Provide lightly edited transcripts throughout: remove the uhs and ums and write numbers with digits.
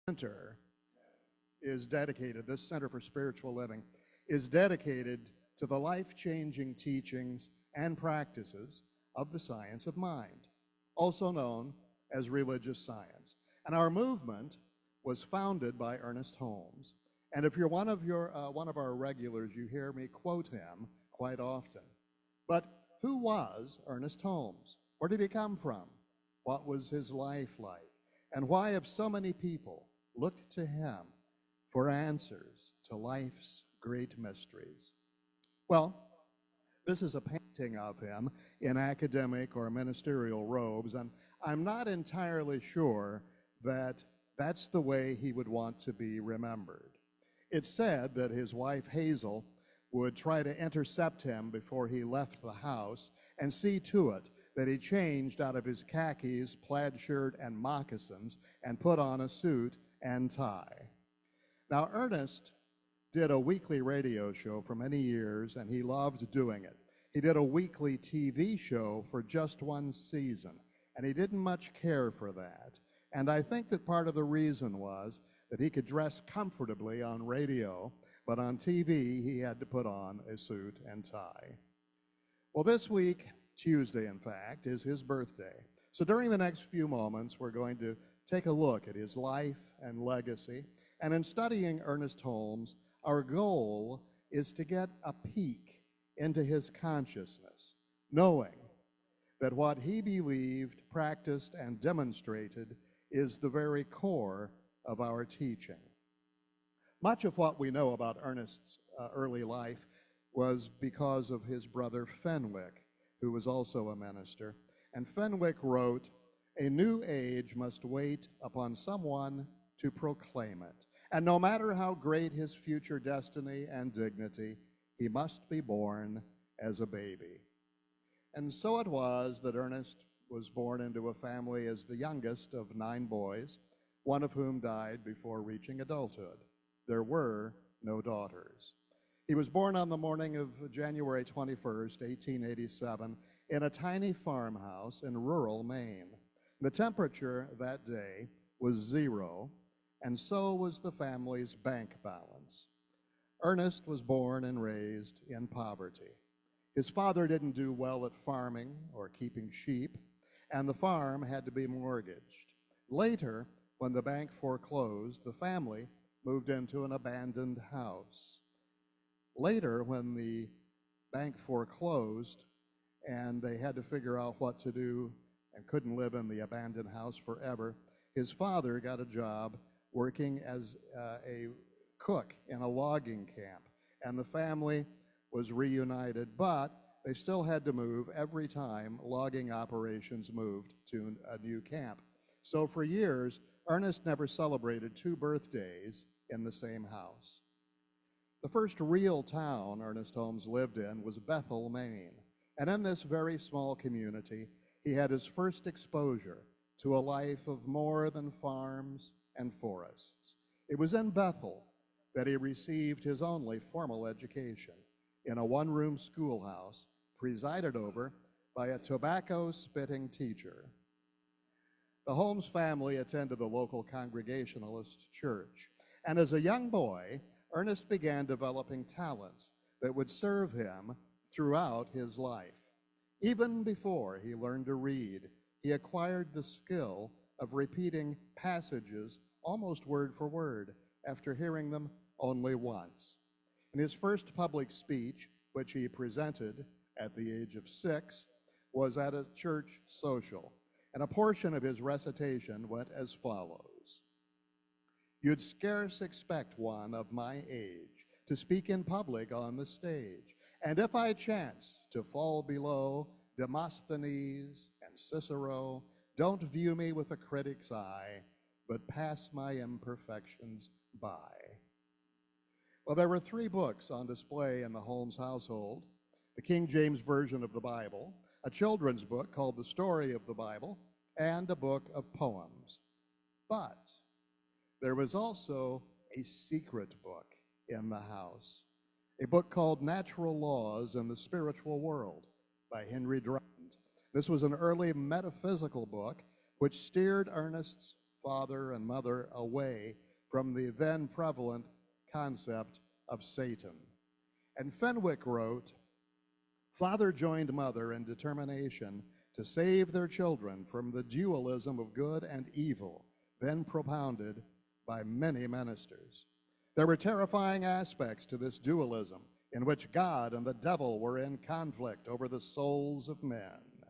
center is dedicated, this Center for Spiritual Living, is dedicated to the life-changing teachings and practices of the science of mind, also known as religious science. And our movement was founded by Ernest Holmes. And if you're one of our regulars, you hear me quote him quite often. But who was Ernest Holmes? Where did he come from? What was his life like? And why have so many people looked to him for answers to life's great mysteries? Well, this is a painting of him in academic or ministerial robes, and I'm not entirely sure that that's the way he would want to be remembered. It's said that his wife Hazel would try to intercept him before he left the house and see to it that he changed out of his khakis, plaid shirt, and moccasins and put on a suit and tie. Now, Ernest did a weekly radio show for many years, and he loved doing it. He did a weekly TV show for just one season, and he didn't much care for that. And I think that part of the reason was that he could dress comfortably on radio, but on TV he had to put on a suit and tie. Well, this week, Tuesday in fact, is his birthday. So during the next few moments, we're going to take a look at his life and legacy. And in studying Ernest Holmes, our goal is to get a peek into his consciousness, knowing that what he believed, practiced, and demonstrated is the very core of our teaching. Much of what we know about Ernest's early life was because of his brother Fenwick, who was also a minister. And Fenwick wrote, "A new age must wait upon someone to proclaim it. And no matter how great his future destiny and dignity, he must be born as a baby." And so it was that Ernest was born into a family as the youngest of 9 boys, one of whom died before reaching adulthood. There were no daughters. He was born on the morning of January 21st, 1887, in a tiny farmhouse in rural Maine. The temperature that day was 0, and so was the family's bank balance. Ernest was born and raised in poverty. His father didn't do well at farming or keeping sheep, and the farm had to be mortgaged. Later, when the bank foreclosed, the family moved into an abandoned house. Later, when the bank foreclosed and they had to figure out what to do and couldn't live in the abandoned house forever, his father got a job working as a cook in a logging camp, and the family was reunited, but they still had to move every time logging operations moved to a new camp. So for years, Ernest never celebrated 2 birthdays in the same house. The first real town Ernest Holmes lived in was Bethel, Maine. And in this very small community, he had his first exposure to a life of more than farms and forests. It was in Bethel that he received his only formal education, in a one-room schoolhouse presided over by a tobacco-spitting teacher. The Holmes family attended the local Congregationalist church, and as a young boy, Ernest began developing talents that would serve him throughout his life. Even before he learned to read, he acquired the skill of repeating passages almost word for word after hearing them only once. In his first public speech, which he presented at the age of 6, was at a church social, and a portion of his recitation went as follows. "You'd scarce expect one of my age to speak in public on the stage, and if I chance to fall below Demosthenes and Cicero, don't view me with a critic's eye, but pass my imperfections by." Well, there were 3 books on display in the Holmes household: the King James Version of the Bible, a children's book called The Story of the Bible, and a book of poems. But there was also a secret book in the house, a book called Natural Laws in the Spiritual World by Henry Drummond. This was an early metaphysical book which steered Ernest's father and mother away from the then prevalent concept of Satan. And Fenwick wrote, "Father joined mother in determination to save their children from the dualism of good and evil, then propounded by many ministers. There were terrifying aspects to this dualism in which God and the devil were in conflict over the souls of men.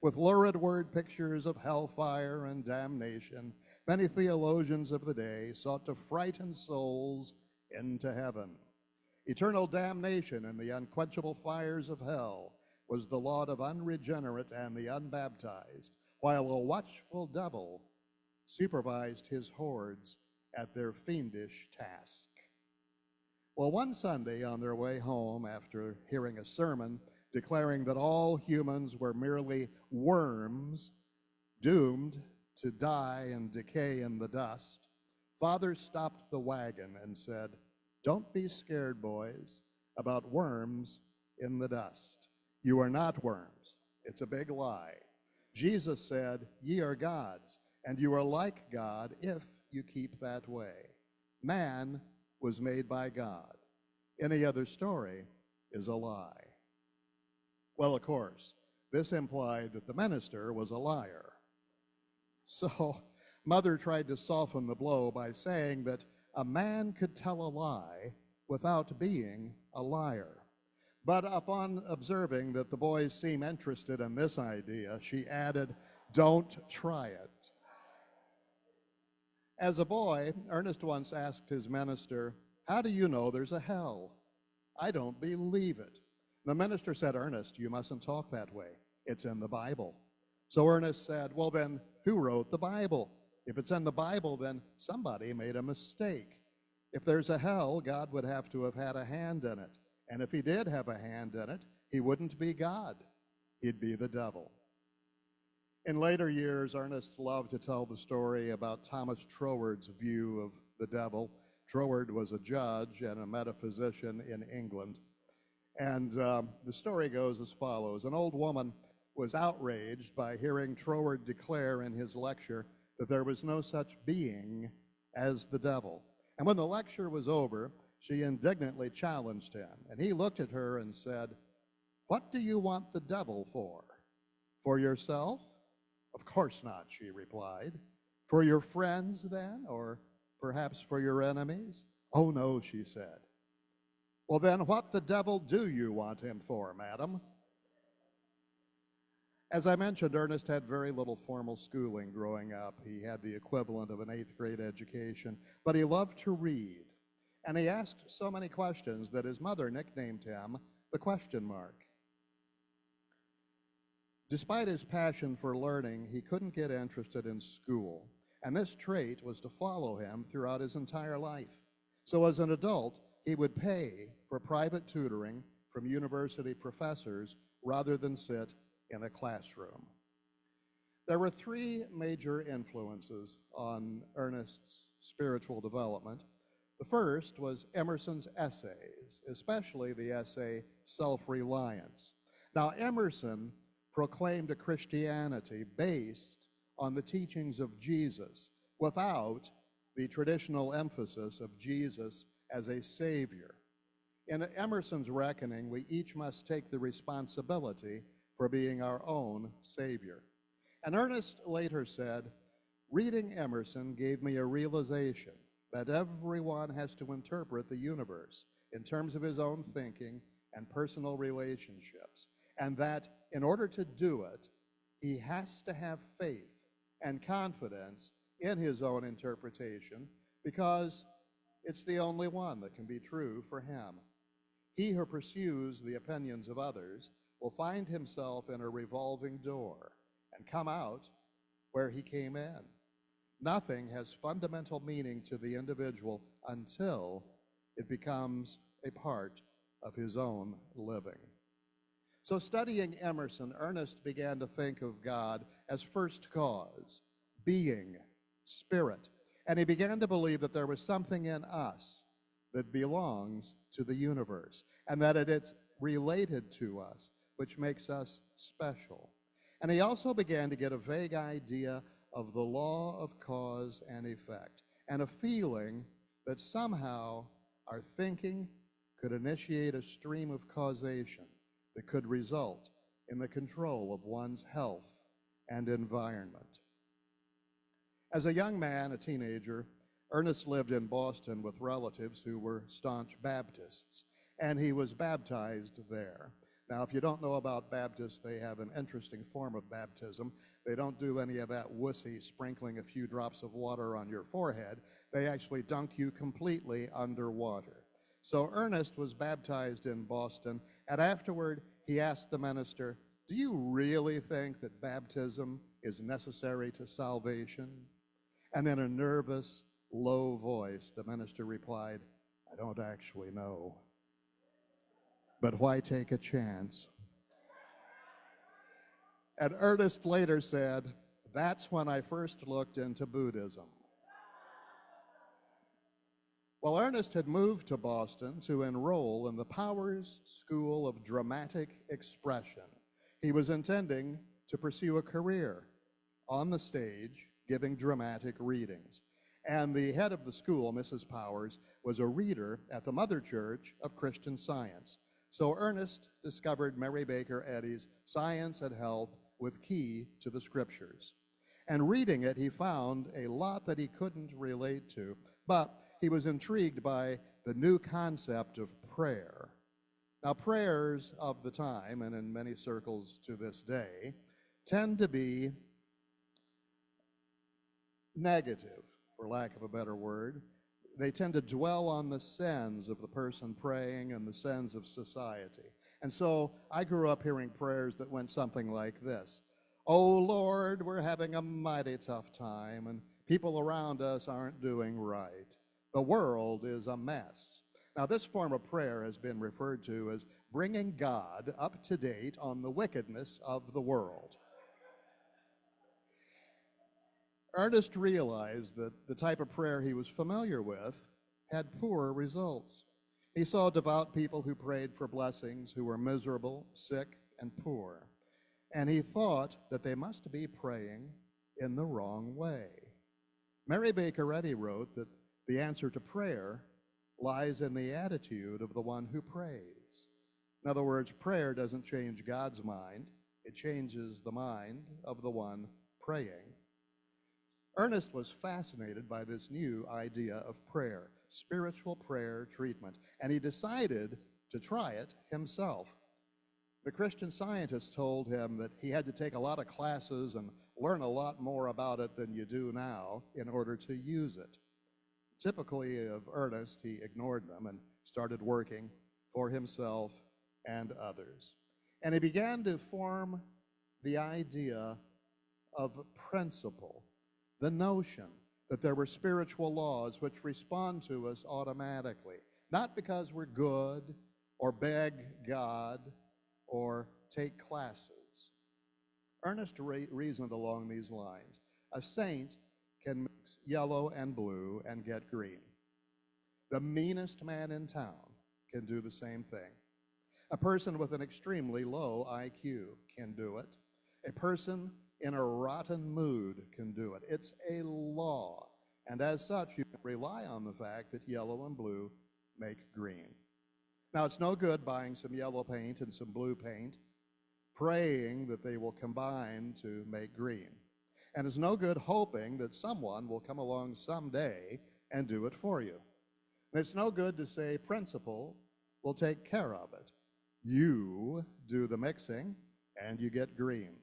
With lurid word pictures of hellfire and damnation, many theologians of the day sought to frighten souls into heaven. Eternal damnation in the unquenchable fires of hell was the lot of unregenerate and the unbaptized, while a watchful devil supervised his hordes at their fiendish task." Well, one Sunday on their way home after hearing a sermon declaring that all humans were merely worms doomed to die and decay in the dust, Father stopped the wagon and said, "Don't be scared, boys, about worms in the dust. You are not worms. It's a big lie. Jesus said, 'Ye are gods, and you are like God if you keep that way.' Man was made by God. Any other story is a lie." Well, of course, this implied that the minister was a liar. So Mother tried to soften the blow by saying that a man could tell a lie without being a liar. But upon observing that the boys seem interested in this idea, she added, "Don't try it." As a boy, Ernest once asked his minister, "How do you know there's a hell?" "I don't believe it." The minister said, "Ernest, you mustn't talk that way. It's in the Bible." So Ernest said, "Well, then, who wrote the Bible? If it's in the Bible, then somebody made a mistake. If there's a hell, God would have to have had a hand in it. And if he did have a hand in it, he wouldn't be God. He'd be the devil." In later years, Ernest loved to tell the story about Thomas Troward's view of the devil. Troward was a judge and a metaphysician in England. And the story goes as follows. An old woman was outraged by hearing Troward declare in his lecture that there was no such being as the devil. And when the lecture was over, she indignantly challenged him. And he looked at her and said, "What do you want the devil for? For yourself?" "Of course not," she replied. "For your friends, then, or perhaps for your enemies?" "Oh, no," she said. "Well, then, what the devil do you want him for, madam?" As I mentioned, Ernest had very little formal schooling growing up. He had the equivalent of an 8th grade education, but he loved to read. And he asked so many questions that his mother nicknamed him the question mark. Despite his passion for learning, he couldn't get interested in school, and this trait was to follow him throughout his entire life. So as an adult, he would pay for private tutoring from university professors rather than sit in a classroom. There were 3 major influences on Ernest's spiritual development. The first was Emerson's essays, especially the essay Self-Reliance. Now, Emerson proclaimed a Christianity based on the teachings of Jesus without the traditional emphasis of Jesus as a savior. In Emerson's reckoning, we each must take the responsibility for being our own savior. And Ernest later said, "Reading Emerson gave me a realization that everyone has to interpret the universe in terms of his own thinking and personal relationships, and that in order to do it, he has to have faith and confidence in his own interpretation because it's the only one that can be true for him. He who pursues the opinions of others will find himself in a revolving door and come out where he came in. Nothing has fundamental meaning to the individual until it becomes a part of his own living." So studying Emerson, Ernest began to think of God as first cause, being, spirit, and he began to believe that there was something in us that belongs to the universe and that it is related to us, which makes us special. And he also began to get a vague idea of the law of cause and effect, and a feeling that somehow our thinking could initiate a stream of causation that could result in the control of one's health and environment. As a young man, a teenager, Ernest lived in Boston with relatives who were staunch Baptists, and he was baptized there. Now, if you don't know about Baptists, they have an interesting form of baptism. They don't do any of that wussy sprinkling a few drops of water on your forehead. They actually dunk you completely underwater. So Ernest was baptized in Boston, and afterward he asked the minister, "Do you really think that baptism is necessary to salvation?" And in a nervous, low voice, the minister replied, "I don't actually know. But why take a chance?" And Ernest later said, "That's when I first looked into Buddhism." Well, Ernest had moved to Boston to enroll in the Powers School of Dramatic Expression. He was intending to pursue a career on the stage giving dramatic readings. And the head of the school, Mrs. Powers, was a reader at the Mother Church of Christian Science. So Ernest discovered Mary Baker Eddy's Science and Health with Key to the Scriptures. And reading it, he found a lot that he couldn't relate to, but he was intrigued by the new concept of prayer. Now, prayers of the time, and in many circles to this day, tend to be negative, for lack of a better word. They tend to dwell on the sins of the person praying and the sins of society. And so I grew up hearing prayers that went something like this: "Oh Lord, we're having a mighty tough time, and people around us aren't doing right. The world is a mess." Now, this form of prayer has been referred to as bringing God up to date on the wickedness of the world. Ernest realized that the type of prayer he was familiar with had poor results. He saw devout people who prayed for blessings who were miserable, sick, and poor. And he thought that they must be praying in the wrong way. Mary Baker Eddy wrote that the answer to prayer lies in the attitude of the one who prays. In other words, prayer doesn't change God's mind, it changes the mind of the one praying. Ernest was fascinated by this new idea of prayer, spiritual prayer treatment, and he decided to try it himself. The Christian Scientist told him that he had to take a lot of classes and learn a lot more about it than you do now in order to use it. Typically of Ernest, he ignored them and started working for himself and others. And he began to form the idea of principle, the notion that there were spiritual laws which respond to us automatically, not because we're good or beg God or take classes. Ernest reasoned along these lines. A saint can mix yellow and blue and get green. The meanest man in town can do the same thing. A person with an extremely low IQ can do it. A person in a rotten mood can do it. It's a law. And as such, you can rely on the fact that yellow and blue make green. Now, it's no good buying some yellow paint and some blue paint, praying that they will combine to make green. And it's no good hoping that someone will come along someday and do it for you. And it's no good to say principle will take care of it. You do the mixing and you get green.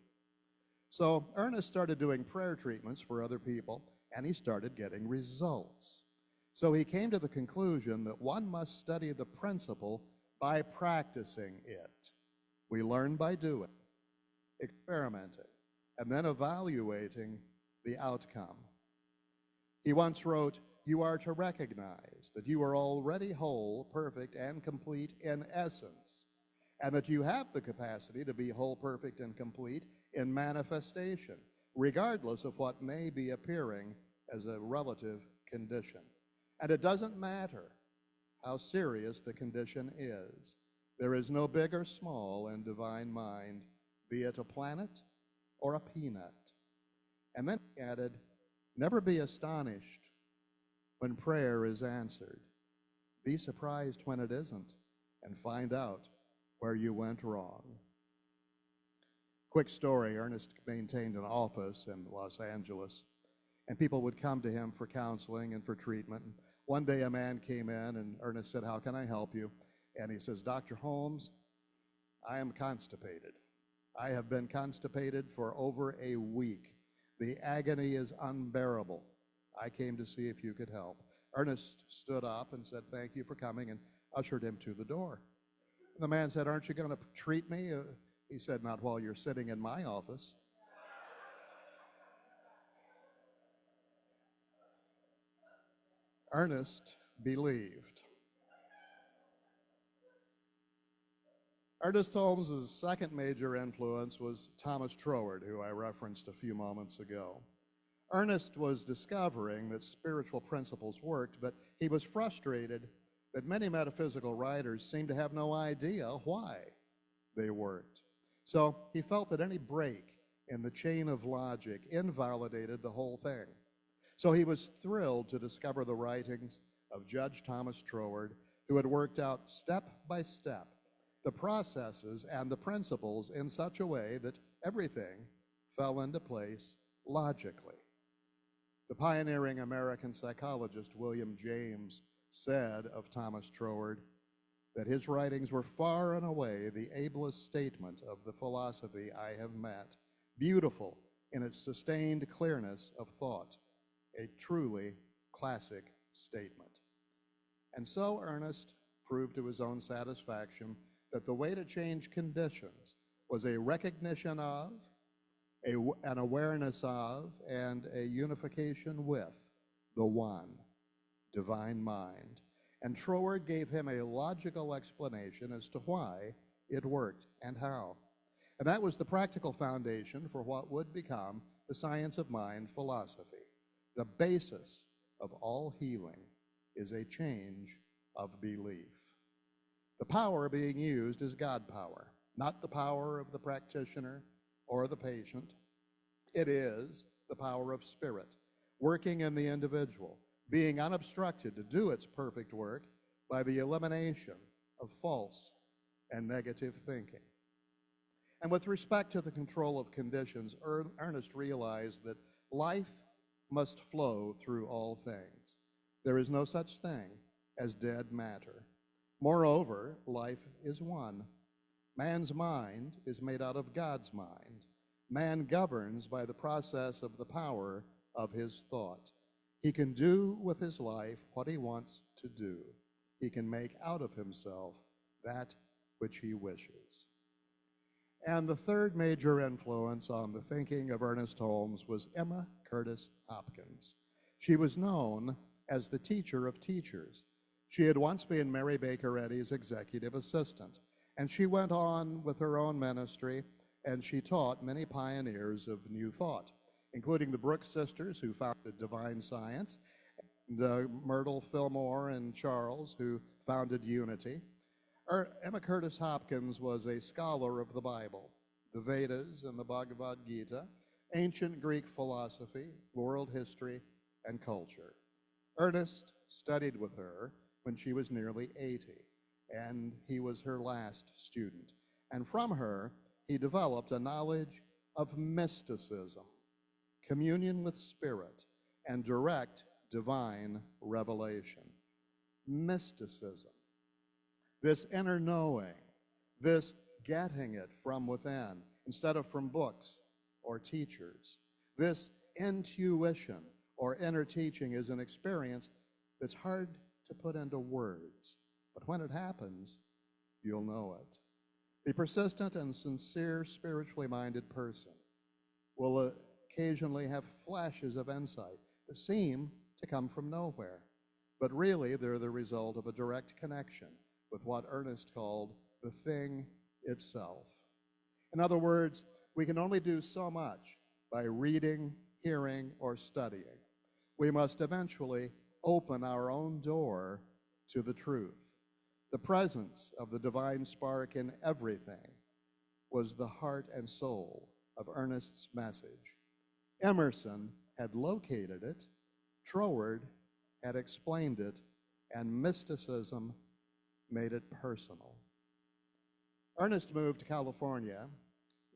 So Ernest started doing prayer treatments for other people, and he started getting results. So he came to the conclusion that one must study the principle by practicing it. We learn by doing, experimenting, and then evaluating the outcome. He once wrote, "You are to recognize that you are already whole, perfect, and complete in essence, and that you have the capacity to be whole, perfect, and complete in manifestation, regardless of what may be appearing as a relative condition. And it doesn't matter how serious the condition is. There is no big or small in divine mind, be it a planet or a peanut. And then he added, never be astonished when prayer is answered. Be surprised when it isn't, and find out where you went wrong. Quick story, Ernest maintained an office in Los Angeles, and people would come to him for counseling and for treatment. One day a man came in, and Ernest said, how can I help you? And he says, Dr. Holmes, I am constipated. I have been constipated for over a week. The agony is unbearable. I came to see if you could help. Ernest stood up and said, thank you for coming, and ushered him to the door. The man said, aren't you going to treat me? He said, not while you're sitting in my office. Ernest believed. Ernest Holmes' second major influence was Thomas Troward, who I referenced a few moments ago. Ernest was discovering that spiritual principles worked, but he was frustrated that many metaphysical writers seemed to have no idea why they worked. So he felt that any break in the chain of logic invalidated the whole thing. So he was thrilled to discover the writings of Judge Thomas Troward, who had worked out step by step the processes and the principles in such a way that everything fell into place logically. The pioneering American psychologist William James said of Thomas Troward that his writings were far and away the ablest statement of the philosophy I have met, beautiful in its sustained clearness of thought, a truly classic statement. And so Ernest proved to his own satisfaction that the way to change conditions was a recognition of, an awareness of, and a unification with the one, divine mind. And Troward gave him a logical explanation as to why it worked and how. And that was the practical foundation for what would become the science of mind philosophy. The basis of all healing is a change of belief. The power being used is God power, not the power of the practitioner or the patient. It is the power of spirit, working in the individual, being unobstructed to do its perfect work by the elimination of false and negative thinking. And with respect to the control of conditions, Ernest realized that life must flow through all things. There is no such thing as dead matter. Moreover, life is one. Man's mind is made out of God's mind. Man governs by the process of the power of his thought. He can do with his life what he wants to do. He can make out of himself that which he wishes. And the third major influence on the thinking of Ernest Holmes was Emma Curtis Hopkins. She was known as the teacher of teachers. She had once been Mary Baker Eddy's executive assistant, and she went on with her own ministry, and she taught many pioneers of new thought, including the Brooks sisters, who founded Divine Science, the Myrtle Fillmore and Charles, who founded Unity. Emma Curtis Hopkins was a scholar of the Bible, the Vedas and the Bhagavad Gita, ancient Greek philosophy, world history, and culture. Ernest studied with her when she was nearly 80, and he was her last student. And from her, he developed a knowledge of mysticism, communion with spirit, and direct divine revelation. Mysticism, this inner knowing, this getting it from within instead of from books or teachers. This intuition or inner teaching is an experience that's hard to put into words, but when it happens, you'll know it. The persistent and sincere spiritually minded person will occasionally have flashes of insight that seem to come from nowhere, but really they're the result of a direct connection with what Ernest called the thing itself. In other words, we can only do so much by reading, hearing, or studying. We must eventually open our own door to the truth. The presence of the divine spark in everything was the heart and soul of Ernest's message. Emerson had located it, Troward had explained it, and mysticism made it personal. Ernest moved to California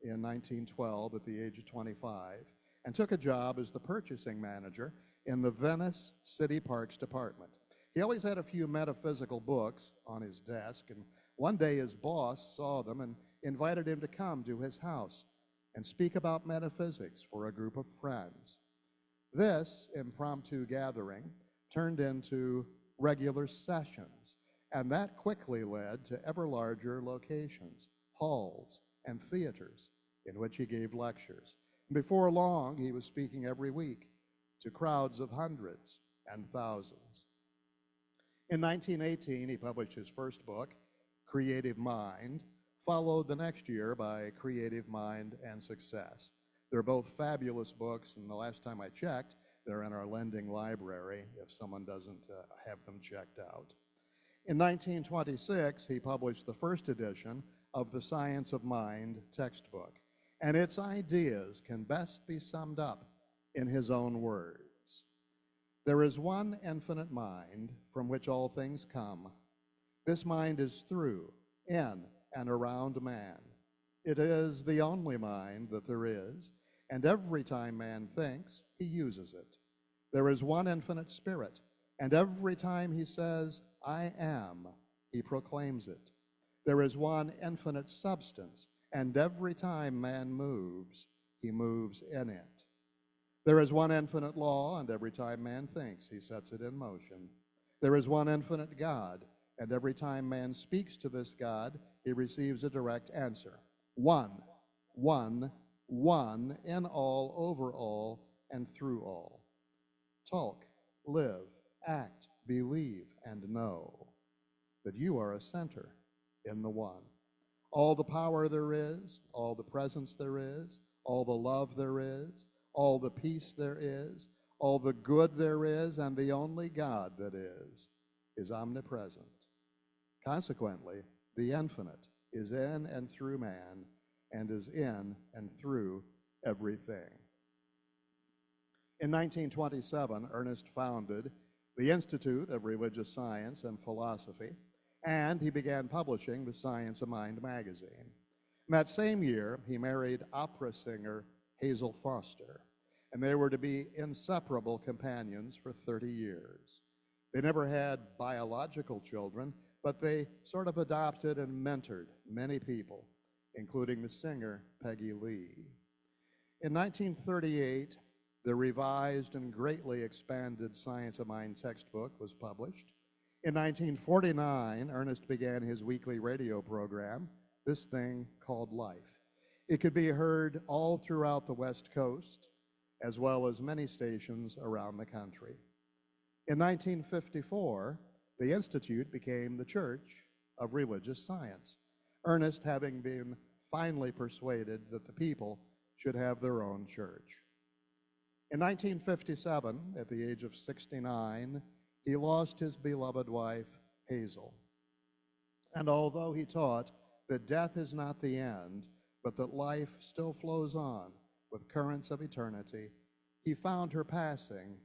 in 1912 at the age of 25 and took a job as the purchasing manager in the Venice City Parks Department. He always had a few metaphysical books on his desk, and one day his boss saw them and invited him to come to his house and speak about metaphysics for a group of friends. This impromptu gathering turned into regular sessions, and that quickly led to ever larger locations, halls, and theaters in which he gave lectures. Before long, he was speaking every week to crowds of hundreds and thousands. In 1918, he published his first book, Creative Mind, followed the next year by Creative Mind and Success. They're both fabulous books, and the last time I checked, they're in our lending library if someone doesn't have them checked out. In 1926, he published the first edition of the Science of Mind textbook, and its ideas can best be summed up in his own words. There is one infinite mind from which all things come. This mind is through, in, and around man. It is the only mind that there is, and every time man thinks, he uses it. There is one infinite spirit, and every time he says, I am, he proclaims it. There is one infinite substance, and every time man moves, he moves in it. There is one infinite law, and every time man thinks, he sets it in motion. There is one infinite God, and every time man speaks to this God, he receives a direct answer. One, in all, over all, and through all. Talk, live, act, believe, and know that you are a center in the one. All the power there is, all the presence there is, all the love there is, all the peace there is, all the good there is, and the only God that is omnipresent. Consequently, the infinite is in and through man, and is in and through everything. In 1927, Ernest founded the Institute of Religious Science and Philosophy, and he began publishing the Science of Mind magazine. In that same year, he married opera singer Hazel Foster, and they were to be inseparable companions for 30 years. They never had biological children, but they sort of adopted and mentored many people, including the singer Peggy Lee. In 1938, the revised and greatly expanded Science of Mind textbook was published. In 1949, Ernest began his weekly radio program, This Thing Called Life. It could be heard all throughout the West Coast, as well as many stations around the country. In 1954, the Institute became the Church of Religious Science, Ernest having been finally persuaded that the people should have their own church. In 1957, at the age of 69, he lost his beloved wife, Hazel. And although he taught that death is not the end, but that life still flows on with currents of eternity, he found her passing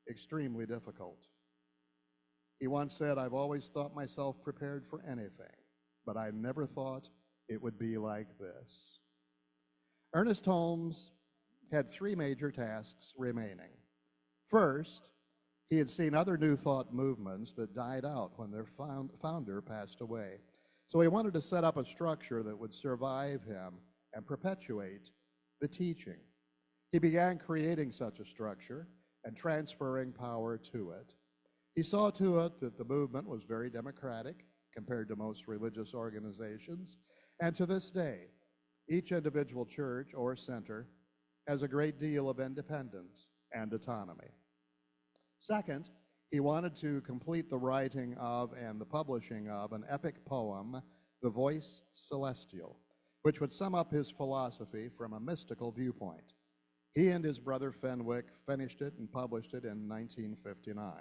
extremely difficult. He once said, I've always thought myself prepared for anything, but I never thought it would be like this. Ernest Holmes had three major tasks remaining. First, he had seen other New Thought movements that died out when their founder passed away. So he wanted to set up a structure that would survive him and perpetuate the teaching. He began creating such a structure and transferring power to it. He saw to it that the movement was very democratic compared to most religious organizations, and to this day, each individual church or center has a great deal of independence and autonomy. Second, he wanted to complete the writing of and the publishing of an epic poem, The Voice Celestial, which would sum up his philosophy from a mystical viewpoint. He and his brother Fenwick finished it and published it in 1959.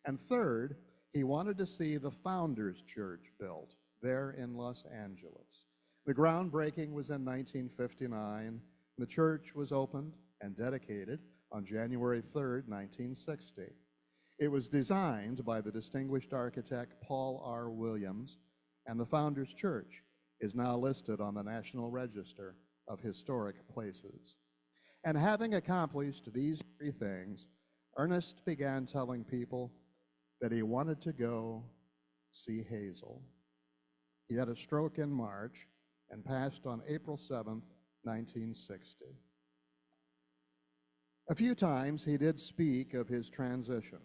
And third, he wanted to see the Founders Church built there in Los Angeles. The groundbreaking was in 1959. The church was opened and dedicated on January 3rd, 1960. It was designed by the distinguished architect Paul R. Williams, and the Founders Church is now listed on the National Register of Historic Places. And having accomplished these three things, Ernest began telling people that he wanted to go see Hazel. He had a stroke in March and passed on April 7th, 1960. A few times he did speak of his transition.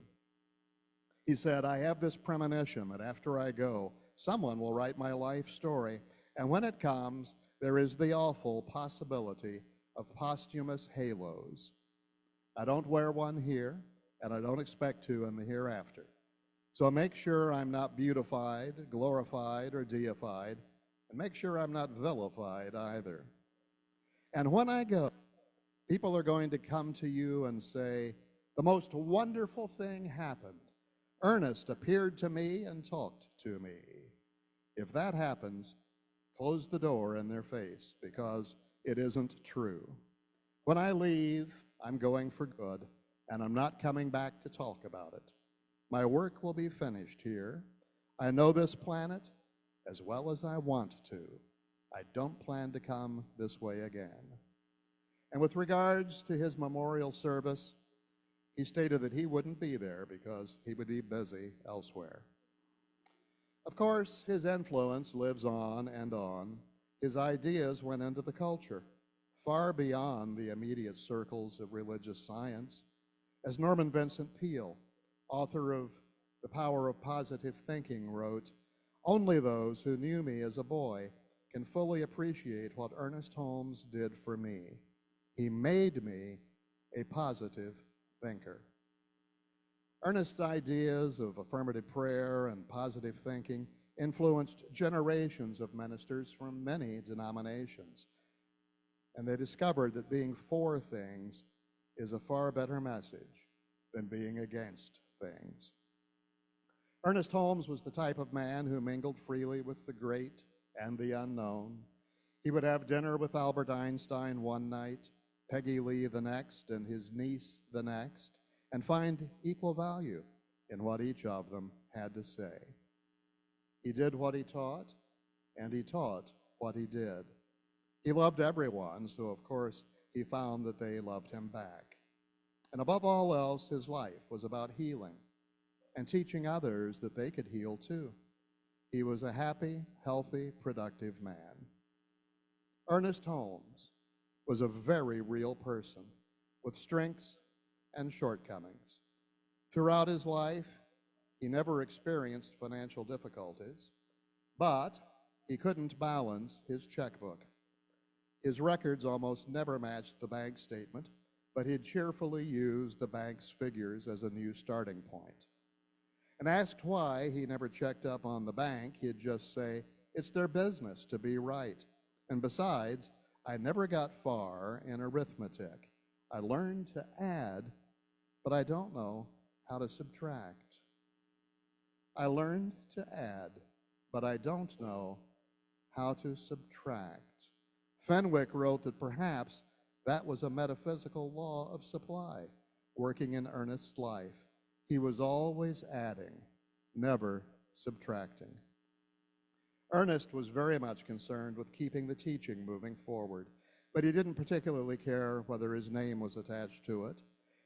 He said, "I have this premonition that after I go, someone will write my life story, and when it comes, there is the awful possibility of posthumous halos. I don't wear one here, and I don't expect to in the hereafter. So make sure I'm not beautified, glorified, or deified, and make sure I'm not vilified either. And when I go, people are going to come to you and say, 'The most wonderful thing happened. Ernest appeared to me and talked to me.' If that happens, close the door in their face, because it isn't true. When I leave, I'm going for good, and I'm not coming back to talk about it. My work will be finished here. I know this planet as well as I want to. I don't plan to come this way again." And with regards to his memorial service, he stated that he wouldn't be there because he would be busy elsewhere. Of course, his influence lives on and on. His ideas went into the culture, far beyond the immediate circles of religious science. As Norman Vincent Peale, author of The Power of Positive Thinking, wrote, "Only those who knew me as a boy can fully appreciate what Ernest Holmes did for me. He made me a positive thinker." Ernest's ideas of affirmative prayer and positive thinking influenced generations of ministers from many denominations. And they discovered that being for things is a far better message than being against things. Ernest Holmes was the type of man who mingled freely with the great and the unknown. He would have dinner with Albert Einstein one night, Peggy Lee the next, and his niece the next, and find equal value in what each of them had to say. He did what he taught, and he taught what he did. He loved everyone, so of course he found that they loved him back. And above all else, his life was about healing and teaching others that they could heal too. He was a happy, healthy, productive man. Ernest Holmes was a very real person with strengths and shortcomings. Throughout his life, he never experienced financial difficulties, but he couldn't balance his checkbook. His records almost never matched the bank statement, but he'd cheerfully use the bank's figures as a new starting point. And asked why he never checked up on the bank, he'd just say, "It's their business to be right. And besides, I never got far in arithmetic. I learned to add, but I don't know how to subtract. I learned to add, but I don't know how to subtract." Fenwick wrote that perhaps that was a metaphysical law of supply working in Ernest's life. He was always adding, never subtracting. Ernest was very much concerned with keeping the teaching moving forward, but he didn't particularly care whether his name was attached to it.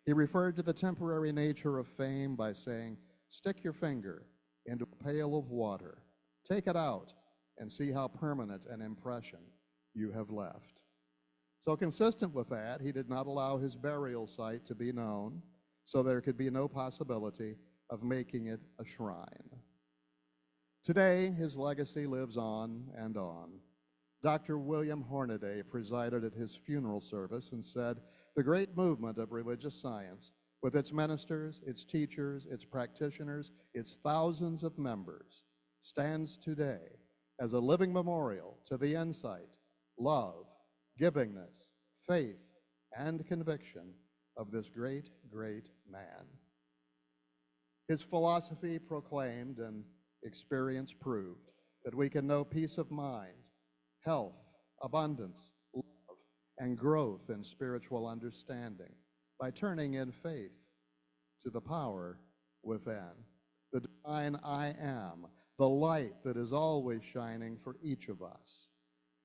He referred to the temporary nature of fame by saying, "Stick your finger into a pail of water, take it out, and see how permanent an impression you have left." So consistent with that, he did not allow his burial site to be known, so there could be no possibility of making it a shrine. Today, his legacy lives on and on. Dr. William Hornaday presided at his funeral service and said, "The great movement of religious science, with its ministers, its teachers, its practitioners, its thousands of members, stands today as a living memorial to the insight, love, givingness, faith, and conviction of this great, great man." His philosophy proclaimed and experience proved that we can know peace of mind, health, abundance, love, and growth in spiritual understanding by turning in faith to the power within, the divine I am, the light that is always shining for each of us.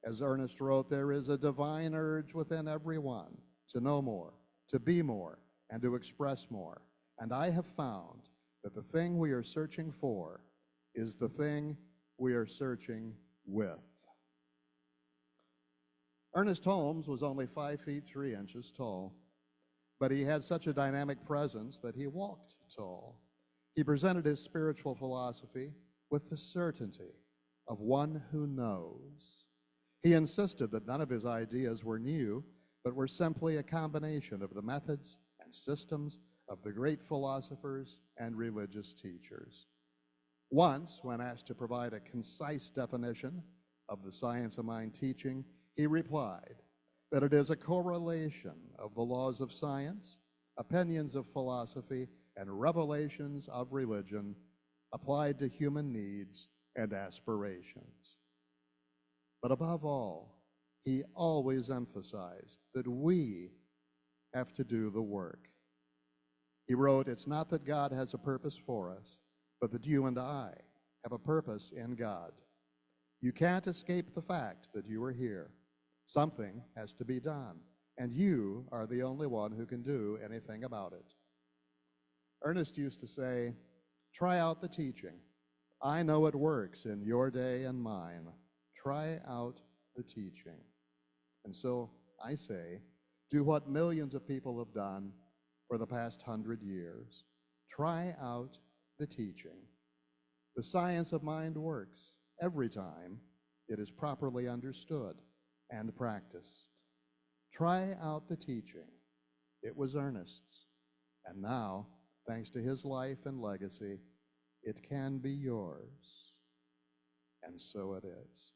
As Ernest wrote, there is a divine urge within everyone to know more, to be more, and to express more. And I have found that the thing we are searching for is the thing we are searching with. Ernest Holmes was only 5 feet 3 inches tall, but he had such a dynamic presence that he walked tall. He presented his spiritual philosophy with the certainty of one who knows. He insisted that none of his ideas were new, but were simply a combination of the methods and systems of the great philosophers and religious teachers. Once, when asked to provide a concise definition of the science of mind teaching, he replied that it is a correlation of the laws of science, opinions of philosophy, and revelations of religion applied to human needs and aspirations. But above all, he always emphasized that we have to do the work. He wrote, "It's not that God has a purpose for us, but that you and I have a purpose in God. You can't escape the fact that you are here. Something has to be done, and you are the only one who can do anything about it." Ernest used to say, "Try out the teaching. I know it works in your day and mine. Try out the teaching." And so I say, do what millions of people have done for the past 100 years. Try out the teaching. The science of mind works every time it is properly understood and practiced. Try out the teaching. It was Ernest's, and now, thanks to his life and legacy, it can be yours. And so it is.